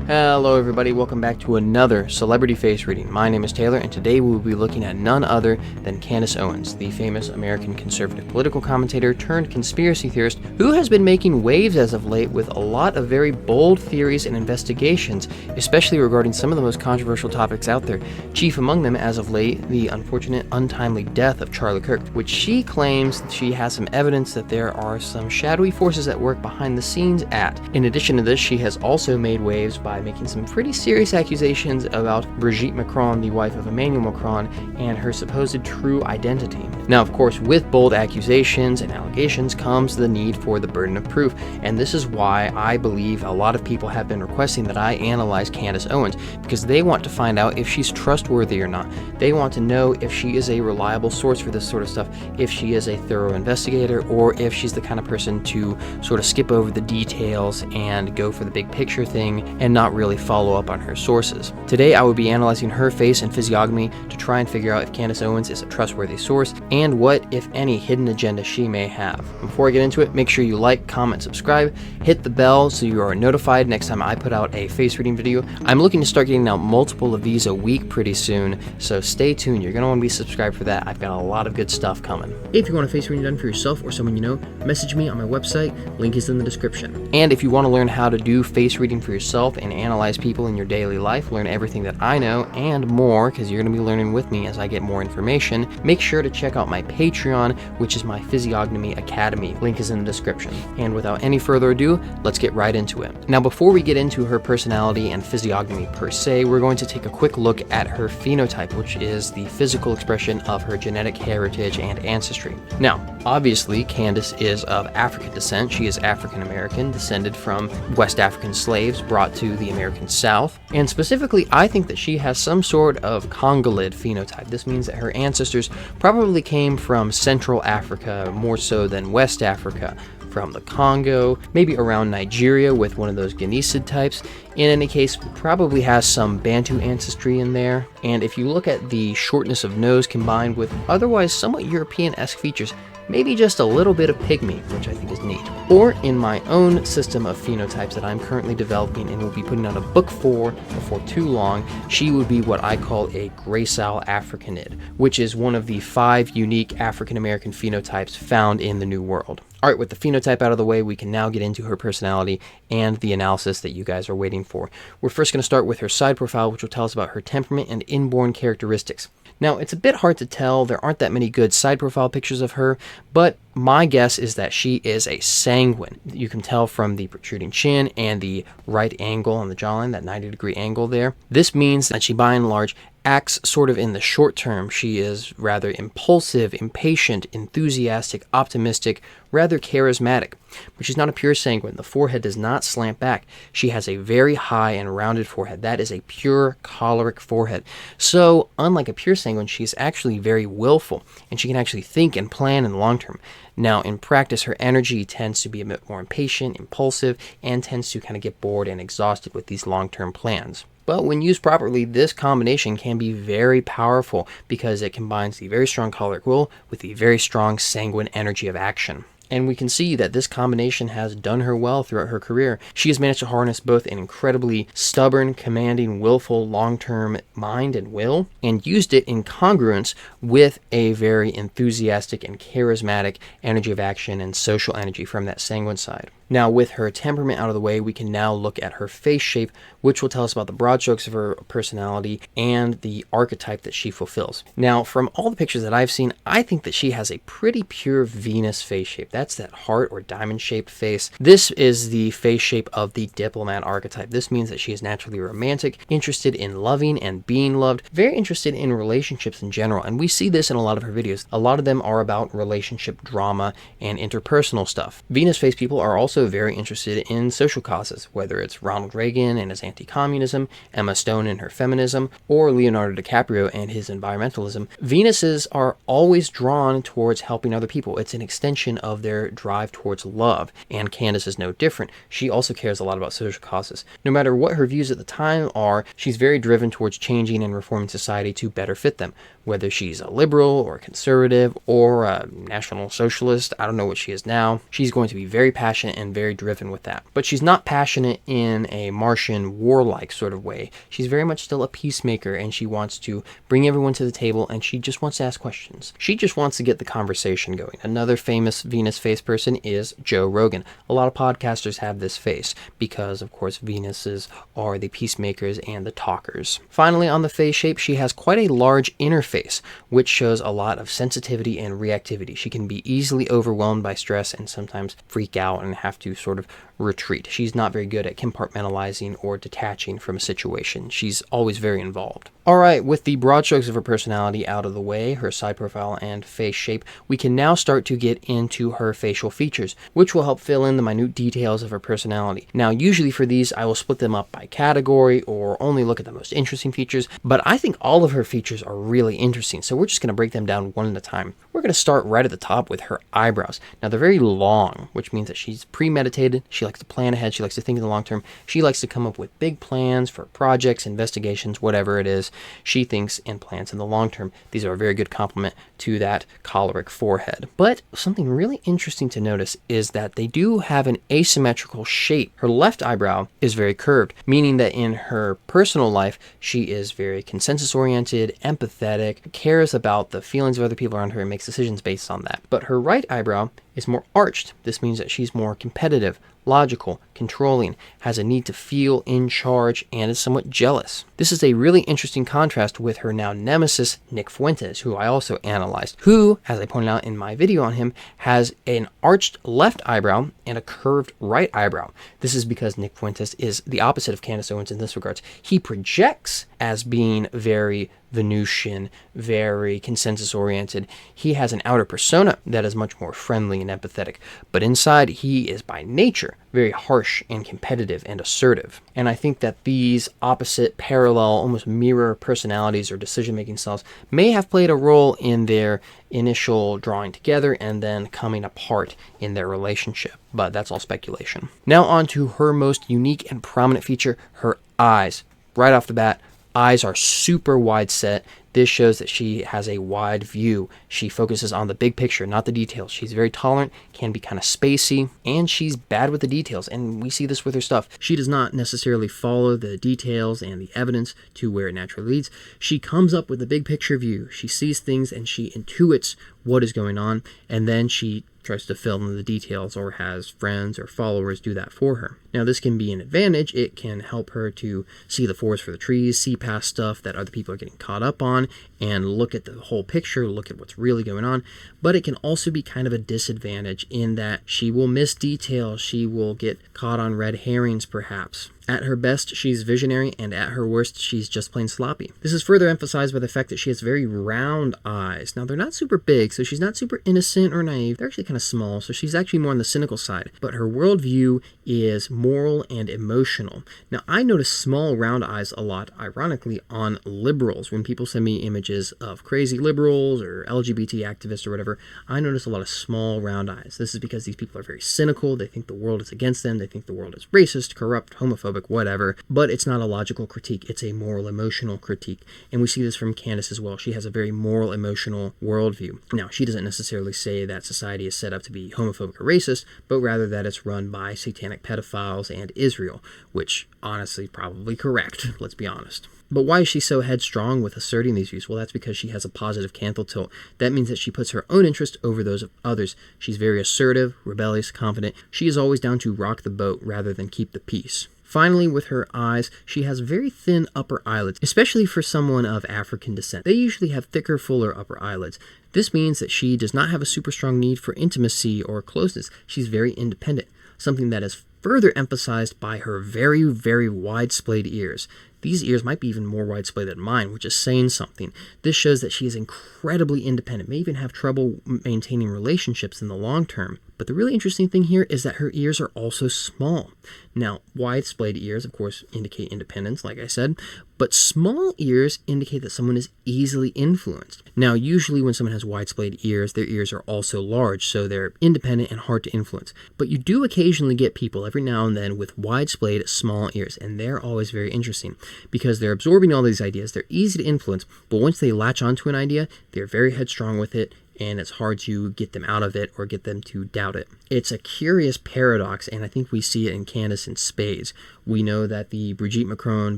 Hello everybody, welcome back to another celebrity face reading. My name is Taylor, and today we will be looking at none other than Candace Owens, the famous American conservative political commentator turned conspiracy theorist who has been making waves as of late with a lot of very bold theories and investigations, especially regarding some of the most controversial topics out there. Chief among them, as of late, the unfortunate untimely death of Charlie Kirk, which she claims she has some evidence that there are some shadowy forces at work behind the scenes at. In addition to this, she has also made waves by making some pretty serious accusations about Brigitte Macron, the wife of Emmanuel Macron, and her supposed true identity. Now, of course, with bold accusations and allegations comes the need for the burden of proof, and this is why I believe a lot of people have been requesting that I analyze Candace Owens, because they want to find out if she's trustworthy or not. They want to know if she is a reliable source for this sort of stuff, if she is a thorough investigator, or if she's the kind of person to sort of skip over the details and go for the big picture thing and not really follow up on her sources. Today I will be analyzing her face and physiognomy to try and figure out if Candace Owens is a trustworthy source and what, if any, hidden agenda she may have. Before I get into it, make sure you like, comment, subscribe, hit the bell so you are notified next time I put out a face reading video. I'm looking to start getting out multiple of these a week pretty soon, so stay tuned. You're going to want to be subscribed for that. I've got a lot of good stuff coming. If you want a face reading done for yourself or someone you know, message me on my website. Link is in the description. And if you want to learn how to do face reading for yourself and analyze people in your daily life, learn everything that I know and more, because you're going to be learning with me as I get more information, make sure to check out my Patreon, which is my Physiognomy Academy. Link is in the description. And without any further ado, let's get right into it. Now, before we get into her personality and physiognomy per se, we're going to take a quick look at her phenotype, which is the physical expression of her genetic heritage and ancestry. Now, obviously, Candace is of African descent. She is African American, descended from West African slaves brought to the American South. And specifically, I think that she has some sort of Congolid phenotype. This means that her ancestors probably came from Central Africa more so than West Africa, from the Congo, maybe around Nigeria with one of those Ghanaisid types. In any case, probably has some Bantu ancestry in there. And if you look at the shortness of nose combined with otherwise somewhat European-esque features, maybe just a little bit of pygmy, which I think is neat. Or in my own system of phenotypes that I'm currently developing and will be putting out a book for before too long, she would be what I call a gracile Africanid, which is one of the 5 unique African American phenotypes found in the New World. Alright, with the phenotype out of the way, we can now get into her personality and the analysis that you guys are waiting for. We're first going to start with her side profile, which will tell us about her temperament and inborn characteristics. Now, it's a bit hard to tell. There aren't that many good side profile pictures of her, but my guess is that she is a sanguine. You can tell from the protruding chin and the right angle on the jawline, that 90-degree angle there. This means that she, by and large, acts sort of in the short term. She is rather impulsive, impatient, enthusiastic, optimistic, rather charismatic. But she's not a pure sanguine. The forehead does not slant back. She has a very high and rounded forehead. That is a pure choleric forehead. So, unlike a pure sanguine, she's actually very willful, and she can actually think and plan in the long term. Now, in practice, her energy tends to be a bit more impatient, impulsive, and tends to kind of get bored and exhausted with these long-term plans. But when used properly, this combination can be very powerful because it combines the very strong choleric will with the very strong sanguine energy of action. And we can see that this combination has done her well throughout her career. She has managed to harness both an incredibly stubborn, commanding, willful, long-term mind and will, and used it in congruence with a very enthusiastic and charismatic energy of action and social energy from that sanguine side. Now, with her temperament out of the way, we can now look at her face shape, which will tell us about the broad strokes of her personality and the archetype that she fulfills. Now, from all the pictures that I've seen, I think that she has a pretty pure Venus face shape. That's that heart or diamond-shaped face. This is the face shape of the diplomat archetype. This means that she is naturally romantic, interested in loving and being loved, very interested in relationships in general, and we see this in a lot of her videos. A lot of them are about relationship drama and interpersonal stuff. Venus face people are also very interested in social causes, whether it's Ronald Reagan and his anti-communism, Emma Stone and her feminism, or Leonardo DiCaprio and his environmentalism. Venuses are always drawn towards helping other people. It's an extension of their drive towards love, and Candace is no different. She also cares a lot about social causes. No matter what her views at the time are, she's very driven towards changing and reforming society to better fit them. Whether she's a liberal or a conservative or a national socialist, I don't know what she is now, she's going to be very passionate and and very driven with that. But she's not passionate in a Martian warlike sort of way. She's very much still a peacemaker, and she wants to bring everyone to the table, and she just wants to ask questions. She just wants to get the conversation going. Another famous Venus face person is Joe Rogan. A lot of podcasters have this face because, of course, Venuses are the peacemakers and the talkers. Finally, on the face shape, she has quite a large inner face, which shows a lot of sensitivity and reactivity. She can be easily overwhelmed by stress and sometimes freak out and have to sort of retreat. She's not very good at compartmentalizing or detaching from a situation. She's always very involved. All right, with the broad strokes of her personality out of the way, her side profile and face shape, we can now start to get into her facial features, which will help fill in the minute details of her personality. Now, usually for these, I will split them up by category or only look at the most interesting features, but I think all of her features are really interesting, so we're just going to break them down one at a time. We're going to start right at the top with her eyebrows. Now, they're very long, which means that she's premeditated. She likes to plan ahead. She likes to think in the long term. She likes to come up with big plans for projects, investigations, whatever it is. She thinks and plans in the long term. These are a very good complement to that choleric forehead. But something really interesting to notice is that they do have an asymmetrical shape. Her left eyebrow is very curved, meaning that in her personal life, she is very consensus-oriented, empathetic, cares about the feelings of other people around her, and makes decisions based on that. But her right eyebrow is more arched. This means that she's more competitive, logical, controlling, has a need to feel in charge, and is somewhat jealous. This is a really interesting contrast with her now nemesis, Nick Fuentes, who I also analyzed, who, as I pointed out in my video on him, has an arched left eyebrow and a curved right eyebrow. This is because Nick Fuentes is the opposite of Candace Owens in this regards. He projects as being very Venusian, very consensus-oriented. He has an outer persona that is much more friendly and empathetic, but inside he is by nature very harsh and competitive and assertive. And I think that these opposite, parallel, almost mirror personalities or decision-making styles may have played a role in their initial drawing together and then coming apart in their relationship, but that's all speculation. Now on to her most unique and prominent feature, her eyes. Right off the bat, eyes are super wide set. This shows that she has a wide view. She focuses on the big picture, not the details. She's very tolerant, can be kind of spacey, and she's bad with the details, and we see this with her stuff. She does not necessarily follow the details and the evidence to where it naturally leads. She comes up with a big picture view. She sees things and she intuits what is going on, and then she tries to fill in the details or has friends or followers do that for her. Now, this can be an advantage. It can help her to see the forest for the trees, see past stuff that other people are getting caught up on, and look at the whole picture, look at what's really going on. But it can also be kind of a disadvantage in that she will miss details. She will get caught on red herrings, perhaps. At her best, she's visionary, and at her worst, she's just plain sloppy. This is further emphasized by the fact that she has very round eyes. Now, they're not super big, so she's not super innocent or naive. They're actually kind of small, so she's actually more on the cynical side. But her worldview is moral and emotional. Now, I notice small round eyes a lot, ironically, on liberals. When people send me images of crazy liberals or LGBT activists or whatever, I notice a lot of small round eyes. This is because these people are very cynical. They think the world is against them. They think the world is racist, corrupt, homophobic, whatever, but it's not a logical critique. It's a moral, emotional critique. And we see this from Candace as well. She has a very moral, emotional worldview. Now, she doesn't necessarily say that society is set up to be homophobic or racist, but rather that it's run by satanic pedophiles and Israel, which honestly probably correct, let's be honest. But why is she so headstrong with asserting these views? Well, that's because she has a positive canthal tilt. That means that she puts her own interest over those of others. She's very assertive, rebellious, confident. She is always down to rock the boat rather than keep the peace. Finally, with her eyes, she has very thin upper eyelids, especially for someone of African descent. They usually have thicker, fuller upper eyelids. This means that she does not have a super strong need for intimacy or closeness. She's very independent, something that is further emphasized by her very, very wide-splayed ears. These ears might be even more wide-splayed than mine, which is saying something. This shows that she is incredibly independent, may even have trouble maintaining relationships in the long term. But the really interesting thing here is that her ears are also small. Now, wide-splayed ears, of course, indicate independence, like I said, but small ears indicate that someone is easily influenced. Now, usually when someone has wide-splayed ears, their ears are also large, so they're independent and hard to influence. But you do occasionally get people every now and then with wide-splayed small ears, and they're always very interesting because they're absorbing all these ideas. They're easy to influence, but once they latch onto an idea, they're very headstrong with it, and it's hard to get them out of it or get them to doubt it. It's a curious paradox, and I think we see it in Candace in spades. We know that the Brigitte Macron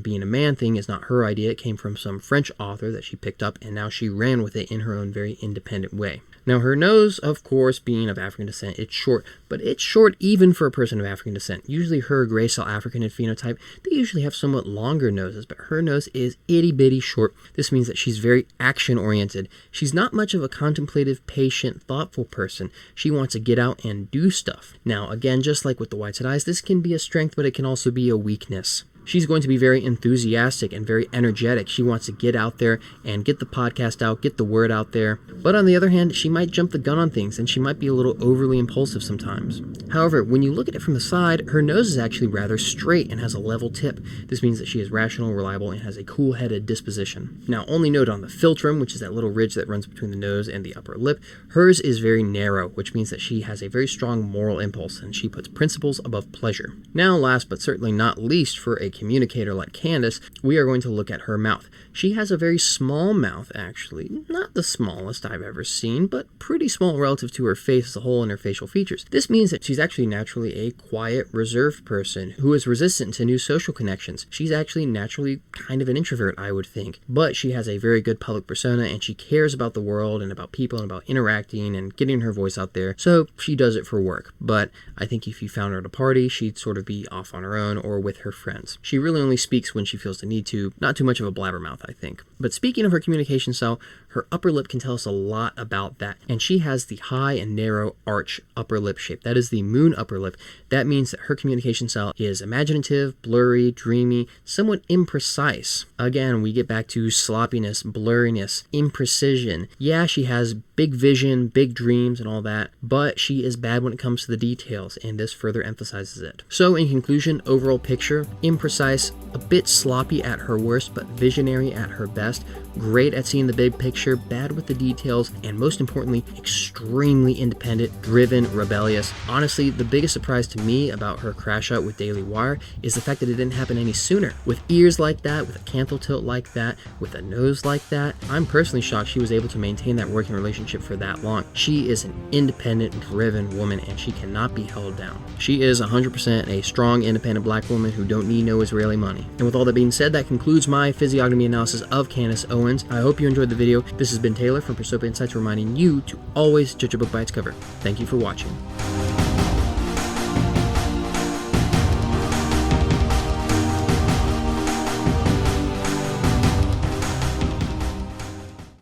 being a man thing is not her idea. It came from some French author that she picked up, and now she ran with it in her own very independent way. Now, her nose, of course, being of African descent, it's short, but it's short even for a person of African descent. Usually her gracile African in phenotype, they usually have somewhat longer noses, but her nose is itty-bitty short. This means that she's very action-oriented. She's not much of a contemplative, patient, thoughtful person. She wants to get out and do stuff. Now, again, just like with the white-side eyes, this can be a strength, but it can also be a weakness. She's going to be very enthusiastic and very energetic. She wants to get out there and get the podcast out, get the word out there. But on the other hand, she might jump the gun on things, and she might be a little overly impulsive sometimes. However, when you look at it from the side, her nose is actually rather straight and has a level tip. This means that she is rational, reliable, and has a cool-headed disposition. Now, only note on the philtrum, which is that little ridge that runs between the nose and the upper lip, hers is very narrow, which means that she has a very strong moral impulse, and she puts principles above pleasure. Now, last but certainly not least, for a communicator like Candace, we are going to look at her mouth. She has a very small mouth, actually. Not the smallest I've ever seen, but pretty small relative to her face as a whole and her facial features. This means that she's actually naturally a quiet, reserved person who is resistant to new social connections. She's actually naturally kind of an introvert, I would think, but she has a very good public persona, and she cares about the world and about people and about interacting and getting her voice out there, so she does it for work. But I think if you found her at a party, she'd sort of be off on her own or with her friends. She really only speaks when she feels the need to, not too much of a blabbermouth, I think. But speaking of her communication style, her upper lip can tell us a lot about that, and she has the high and narrow arch upper lip shape. That is the moon upper lip. That means that her communication style is imaginative, blurry, dreamy, somewhat imprecise. Again, we get back to sloppiness, blurriness, imprecision. Yeah, she has big vision, big dreams, and all that, but she is bad when it comes to the details, and this further emphasizes it. So in conclusion, overall picture, imprecise, a bit sloppy at her worst, but visionary at her best, great at seeing the big picture, bad with the details, and most importantly, extremely independent, driven, rebellious. Honestly, the biggest surprise to me about her crash out with Daily Wire is the fact that it didn't happen any sooner. With ears like that, with a canthal tilt like that, with a nose like that, I'm personally shocked she was able to maintain that working relationship for that long. She is an independent, driven woman, and she cannot be held down. She is 100% a strong, independent black woman who don't need no Israeli money. And with all that being said, that concludes my physiognomy analysis of Candace Owens. I hope you enjoyed the video. This has been Taylor from Phenotype Ancestry reminding you to always judge a book by its cover. Thank you for watching.